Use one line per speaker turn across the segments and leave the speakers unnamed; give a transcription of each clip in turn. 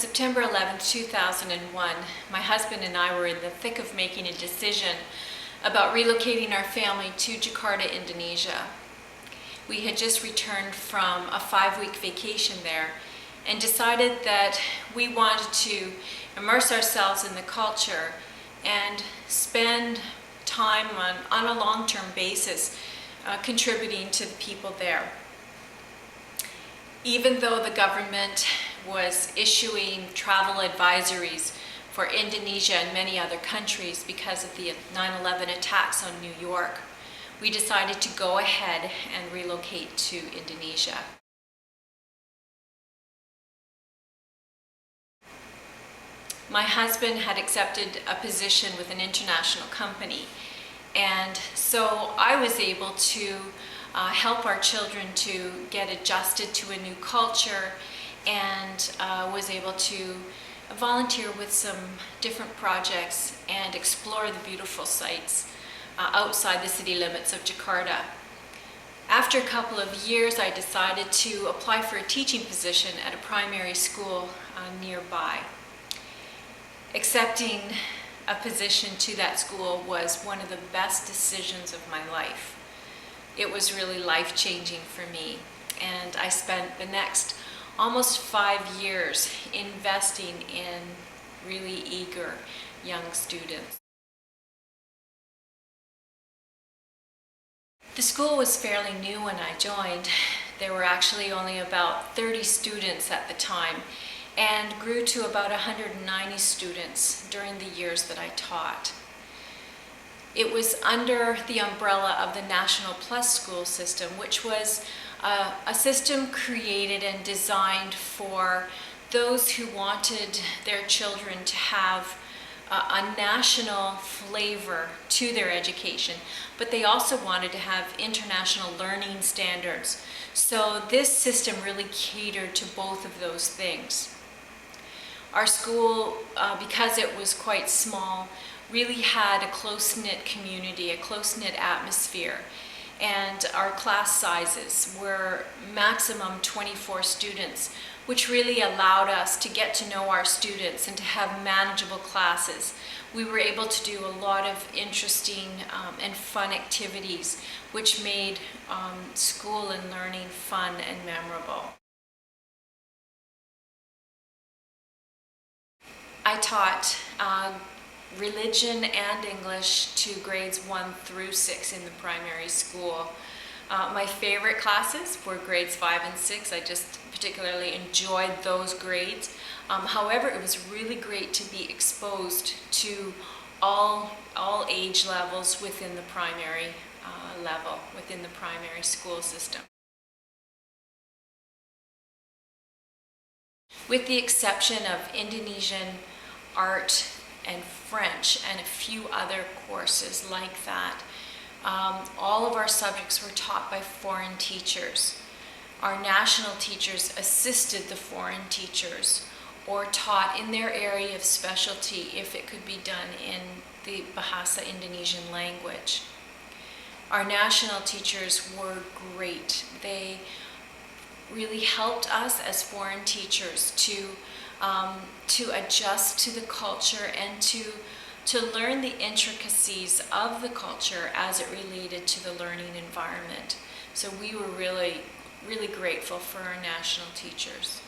September 11, 2001, my husband and I were in the thick of making a decision about relocating our family to Jakarta, Indonesia. We had just returned from a 5-week vacation there and decided that we wanted to immerse ourselves in the culture and spend time on a long-term basis contributing to the people there. Even though the government was issuing travel advisories for Indonesia and many other countries because of the 9/11 attacks on New York, we decided to go ahead and relocate to Indonesia. My husband had accepted a position with an international company, and so I was able to help our children to get adjusted to a new culture, and was able to volunteer with some different projects and explore the beautiful sites outside the city limits of Jakarta. After a couple of years, I decided to apply for a teaching position at a primary school nearby. Accepting a position to that school was one of the best decisions of my life. It was really life-changing for me, and I spent the next almost 5 years investing in really eager young students. The school was fairly new when I joined. There were actually only about 30 students at the time, and grew to about 190 students during the years that I taught. It was under the umbrella of the National Plus School System, which was a system created and designed for those who wanted their children to have a national flavor to their education, but they also wanted to have international learning standards. So this system really catered to both of those things. Our school, because it was quite small, really had a close-knit community, a close-knit atmosphere, and our class sizes were maximum 24 students, which really allowed us to get to know our students and to have manageable classes. We were able to do a lot of interesting and fun activities, which made school and learning fun and memorable. I taught religion and English to grades 1 through 6 in the primary school. My favorite classes were grades 5 and 6. I just particularly enjoyed those grades. However, it was really great to be exposed to all age levels within the primary level, within the primary school system. With the exception of Indonesian, art, and French, and a few other courses like that, all of our subjects were taught by foreign teachers. Our national teachers assisted the foreign teachers or taught in their area of specialty if it could be done in the Bahasa Indonesian language. Our national teachers were great. They really helped us as foreign teachers to adjust to the culture and to learn the intricacies of the culture as it related to the learning environment. So we were really, really grateful for our national teachers.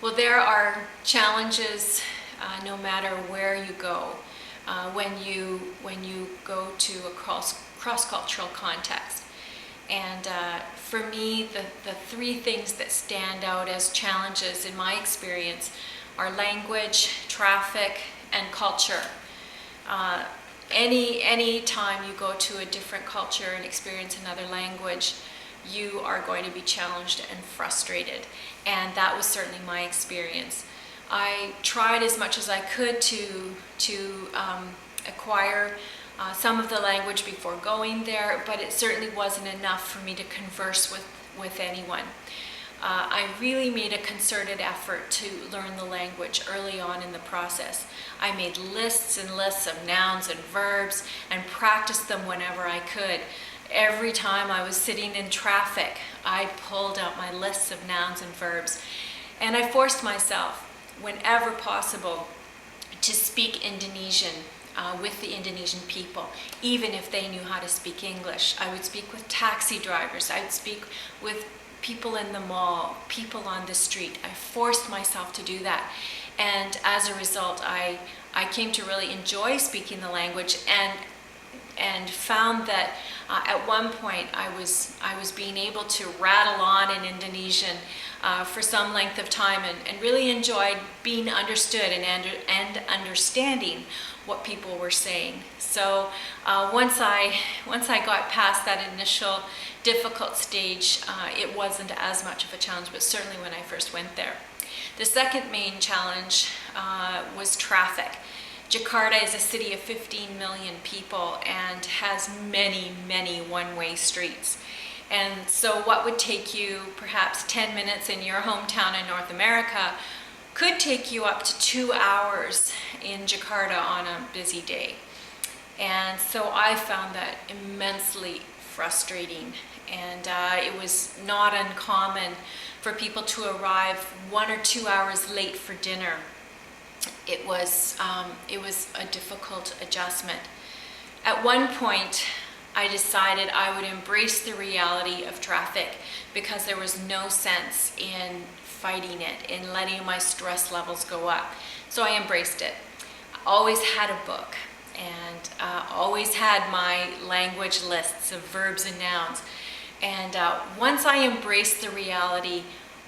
Well, there are challenges no matter where you go when you go to a cross-cultural context. And for me, the 3 things that stand out as challenges in my experience are language, traffic, and culture. Any time you go to a different culture and experience another language, you are going to be challenged and frustrated. And that was certainly my experience. I tried as much as I could to acquire some of the language before going there, but it certainly wasn't enough for me to converse with anyone. I really made a concerted effort to learn the language early on in the process. I made lists and lists of nouns and verbs and practiced them whenever I could. Every time I was sitting in traffic, I pulled out my lists of nouns and verbs, and I forced myself, whenever possible, to speak Indonesian with the Indonesian people, even if they knew how to speak English. I would speak with taxi drivers, I would speak with people in the mall, people on the street. I forced myself to do that. And as a result, I came to really enjoy speaking the language, and found that at one point I was being able to rattle on in Indonesian for some length of time, and really enjoyed being understood and understanding what people were saying. So once I got past that initial difficult stage, it wasn't as much of a challenge, but certainly when I first went there. The second main challenge was traffic. Jakarta is a city of 15 million people and has many, many one-way streets. And so what would take you perhaps 10 minutes in your hometown in North America could take you up to 2 hours in Jakarta on a busy day. And so I found that immensely frustrating. And it was not uncommon for people to arrive 1 or 2 hours late for dinner. It was a difficult adjustment. At one point, I decided I would embrace the reality of traffic because there was no sense in fighting it, in letting my stress levels go up. So I embraced it. I always had a book, and always had my language lists of verbs and nouns. And once I embraced the reality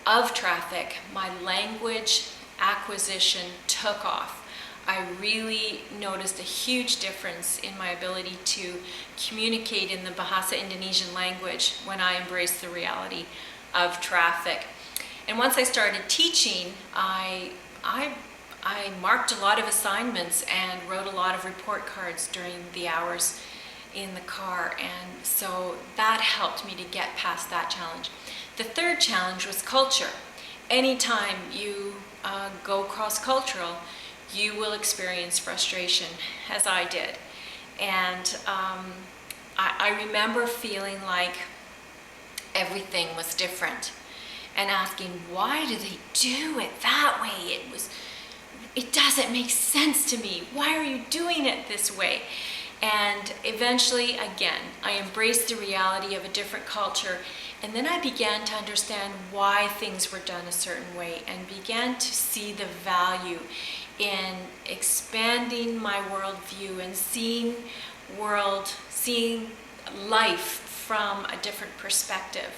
of traffic, my language acquisition took off. I really noticed a huge difference in my ability to communicate in the Bahasa Indonesian language when I embraced the reality of traffic. And once I started teaching, I marked a lot of assignments and wrote a lot of report cards during the hours in the car, and so that helped me to get past that challenge. The third challenge was culture. Anytime you go cross-cultural, you will experience frustration, as I did. And I remember feeling like everything was different and asking, why do they do it that way? It doesn't make sense to me. Why are you doing it this way? And eventually, again, I embraced the reality of a different culture, and then I began to understand why things were done a certain way, and began to see the value in expanding my worldview and seeing life from a different perspective.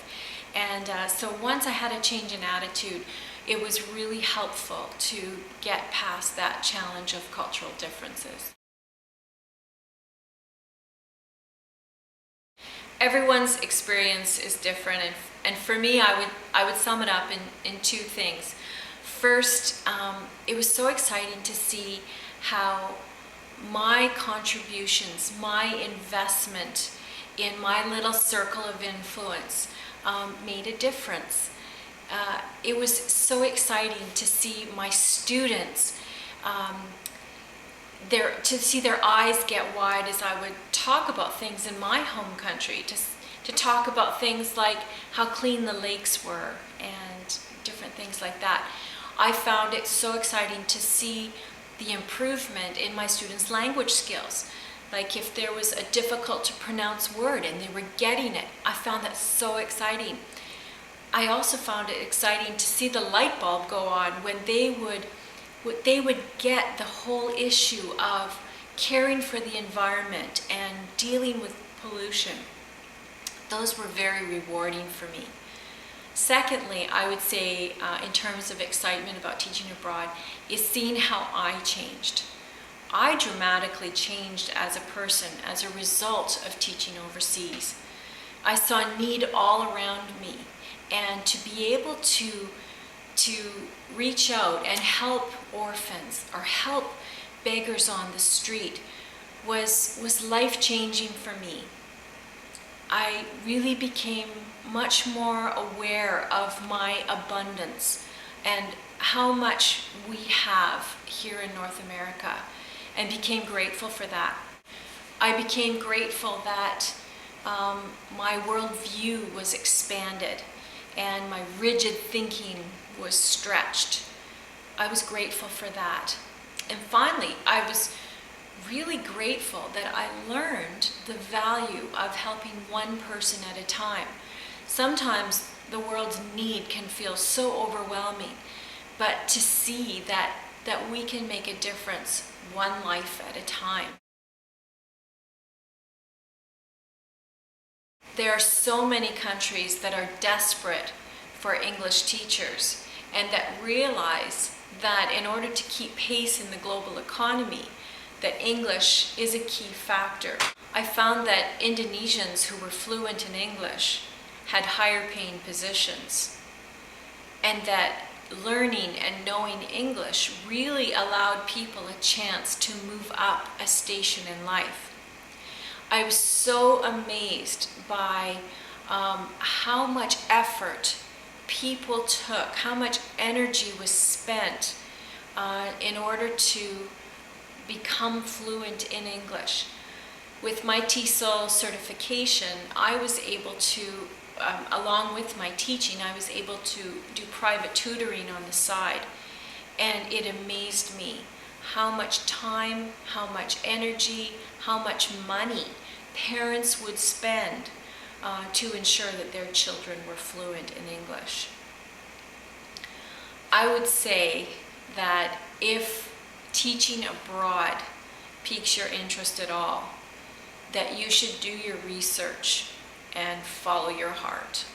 And so once I had a change in attitude, it was really helpful to get past that challenge of cultural differences. Everyone's experience is different, and for me, I would sum it up in two things. First, it was so exciting to see how my contributions, my investment in my little circle of influence made a difference. It was so exciting to see my students, to see their eyes get wide as I would talk about things in my home country, to talk about things like how clean the lakes were and different things like that. I found it so exciting to see the improvement in my students' language skills. Like if there was a difficult to pronounce word and they were getting it, I found that so exciting. I also found it exciting to see the light bulb go on when they would get the whole issue of caring for the environment and dealing with pollution. Those were very rewarding for me. Secondly, I would say in terms of excitement about teaching abroad is seeing how I changed. I dramatically changed as a person as a result of teaching overseas. I saw need all around me, and to be able to reach out and help orphans or help beggars on the street was life-changing for me. I really became much more aware of my abundance and how much we have here in North America, and became grateful for that. I became grateful that my worldview was expanded and my rigid thinking was stretched. I was grateful for that. And finally, I was really grateful that I learned the value of helping one person at a time. Sometimes the world's need can feel so overwhelming, but to see that we can make a difference one life at a time. There are so many countries that are desperate for English teachers and that realize that in order to keep pace in the global economy, that English is a key factor. I found that Indonesians who were fluent in English had higher paying positions, and that learning and knowing English really allowed people a chance to move up a station in life. I was so amazed by how much effort people took, how much energy was spent in order to become fluent in English. With my TESOL certification, I was able to, along with my teaching, I was able to do private tutoring on the side. And it amazed me how much time, how much energy, how much money parents would spend to ensure that their children were fluent in English. I would say that if teaching abroad piques your interest at all, that you should do your research and follow your heart.